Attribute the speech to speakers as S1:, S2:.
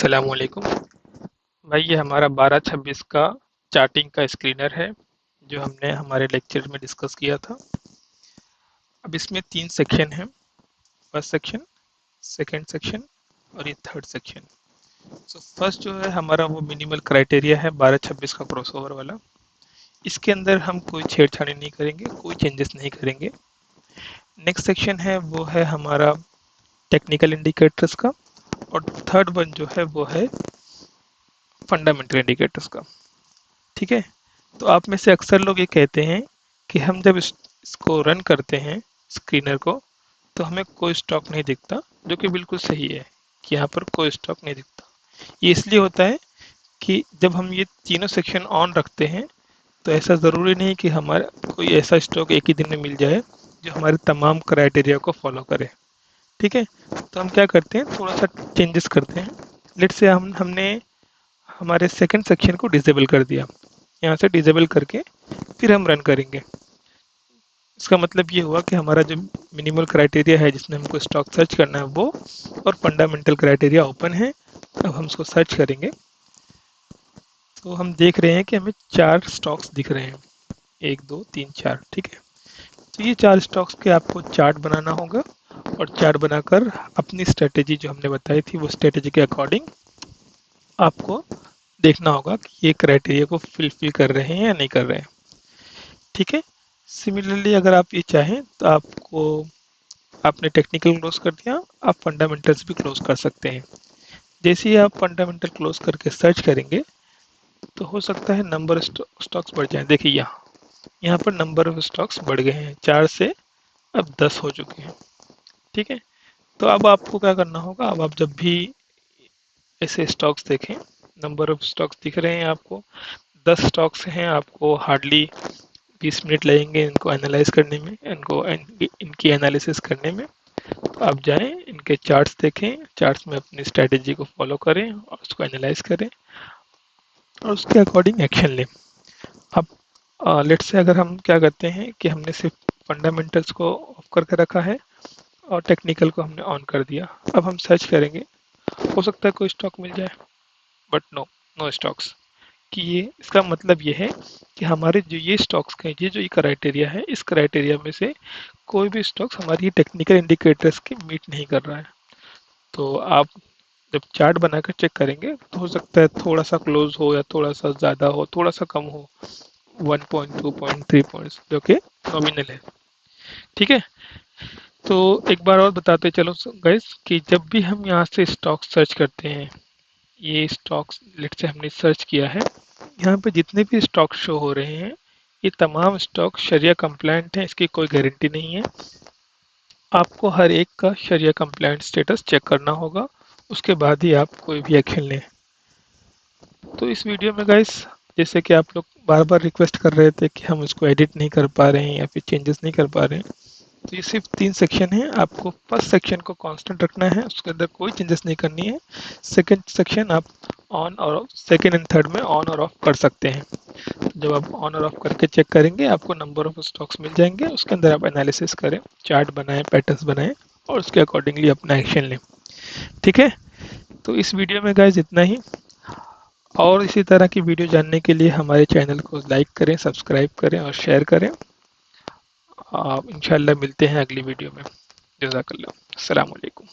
S1: अस्सलामुअलैकुम भाई। ये हमारा 12-26 का चार्टिंग का स्क्रीनर है जो हमने हमारे लेक्चर में डिस्कस किया था। अब इसमें 3 सेक्शन हैं। फर्स्ट सेक्शन, सेकंड सेक्शन और ये थर्ड सेक्शन। फर्स्ट जो है हमारा वो मिनिमल क्राइटेरिया है 12-26 का क्रॉसओवर वाला। इसके अंदर हम कोई छेड़छाड़ी नहीं करेंगे, कोई चेंजेस नहीं करेंगे। नेक्स्ट सेक्शन है वो है हमारा टेक्निकल इंडिकेटर्स का, और थर्ड वन जो है वो है फंडामेंटल इंडिकेटर्स का। ठीक है। तो आप में से अक्सर लोग ये कहते हैं कि हम जब इसको रन करते हैं स्क्रीनर को, तो हमें कोई स्टॉक नहीं दिखता, जो कि बिल्कुल सही है कि यहाँ पर कोई स्टॉक नहीं दिखता। ये इसलिए होता है कि जब हम ये तीनों सेक्शन ऑन रखते हैं तो ऐसा ज़रूरी नहीं कि हमारा कोई ऐसा स्टॉक एक ही दिन में मिल जाए जो हमारे तमाम क्राइटेरिया को फॉलो करे। ठीक है। तो हम क्या करते हैं, थोड़ा सा चेंजेस करते हैं। लेट से हमने हमारे सेकंड सेक्शन को डिसेबल कर दिया। यहाँ से डिसेबल करके फिर हम रन करेंगे। इसका मतलब ये हुआ कि हमारा जो मिनिमल क्राइटेरिया है जिसमें हमको स्टॉक सर्च करना है वो, और फंडामेंटल क्राइटेरिया ओपन है। अब हम उसको सर्च करेंगे तो हम देख रहे हैं कि हमें 4 स्टॉक्स दिख रहे हैं, 1 2 3 4। ठीक है। तो ये 4 स्टॉक्स के आपको चार्ट बनाना होगा, और चार्ट बनाकर अपनी स्ट्रेटेजी जो हमने बताई थी वो स्ट्रेटेजी के अकॉर्डिंग आपको देखना होगा कि ये क्राइटेरिया को फिल कर रहे हैं या नहीं कर रहे हैं। ठीक है। सिमिलरली अगर आप ये चाहें तो आपने टेक्निकल क्लोज कर दिया, आप फंडामेंटल्स भी क्लोज कर सकते हैं। जैसे ही आप फंडामेंटल क्लोज करके सर्च करेंगे तो हो सकता है नंबर स्टॉक्स बढ़ जाए। देखिए यहाँ पर नंबर ऑफ स्टॉक्स बढ़ गए हैं, 4 से अब 10 हो चुके हैं। ठीक है। तो अब आपको क्या करना होगा, अब आप जब भी ऐसे स्टॉक्स देखें, नंबर ऑफ स्टॉक्स दिख रहे हैं आपको, 10 स्टॉक्स हैं, आपको हार्डली 20 मिनट लगेंगे इनको एनालाइज करने में, इनकी एनालिसिस करने में। तो आप जाएं, इनके चार्ट्स देखें, चार्ट्स में अपनी स्ट्रेटेजी को फॉलो करें और उसको एनालाइज करें और उसके अकॉर्डिंग एक्शन लें। अब लेट्स से अगर हम क्या करते हैं कि हमने सिर्फ फंडामेंटल्स को ऑफ करके रखा है और टेक्निकल को हमने ऑन कर दिया। अब हम सर्च करेंगे, हो सकता है कोई स्टॉक मिल जाए, बट नो स्टॉक्स। कि ये इसका मतलब ये है कि हमारे जो ये स्टॉक्स का ये क्राइटेरिया है, इस क्राइटेरिया में से कोई भी स्टॉक्स हमारी टेक्निकल इंडिकेटर्स के मीट नहीं कर रहा है। तो आप जब चार्ट बनाकर चेक करेंगे तो हो सकता है थोड़ा सा क्लोज हो या थोड़ा सा ज़्यादा हो, थोड़ा सा कम हो, 1 पॉइंट 2 पॉइंट 3 पॉइंट्स, जो कि नॉमिनल है। ठीक है। तो एक बार और बताते चलो गाइस कि जब भी हम यहाँ से स्टॉक सर्च करते हैं, ये स्टॉक्स लेट से हमने सर्च किया है, यहाँ पे जितने भी स्टॉक शो हो रहे हैं ये तमाम स्टॉक शरिया कंप्लायंट हैं, इसकी कोई गारंटी नहीं है। आपको हर एक का शरिया कंप्लायंट स्टेटस चेक करना होगा, उसके बाद ही आप कोई भी एक्शन लें। तो इस वीडियो में गाइस, जैसे कि आप लोग बार बार रिक्वेस्ट कर रहे थे कि हम इसको एडिट नहीं कर पा रहे हैं या फिर चेंजेस नहीं कर पा रहे हैं, तो ये सिर्फ 3 सेक्शन है। आपको फर्स्ट सेक्शन को कांस्टेंट रखना है, उसके अंदर कोई चेंजेस नहीं करनी है। सेकंड सेक्शन आप ऑन और ऑफ, सेकंड एंड थर्ड में ऑन और ऑफ कर सकते हैं। जब आप ऑन और ऑफ करके चेक करेंगे आपको नंबर ऑफ स्टॉक्स मिल जाएंगे, उसके अंदर आप एनालिसिस करें, चार्ट बनाएं, पैटर्न्स बनाएं और उसके अकॉर्डिंगली अपना एक्शन लें। ठीक है। तो इस वीडियो में गाइज इतना ही, और इसी तरह की वीडियो जानने के लिए हमारे चैनल को लाइक करें, सब्सक्राइब करें और शेयर करें। इंशाल्लाह मिलते हैं अगली वीडियो में। जज़ाकल्लाह। अस्सलाम वालेकुम।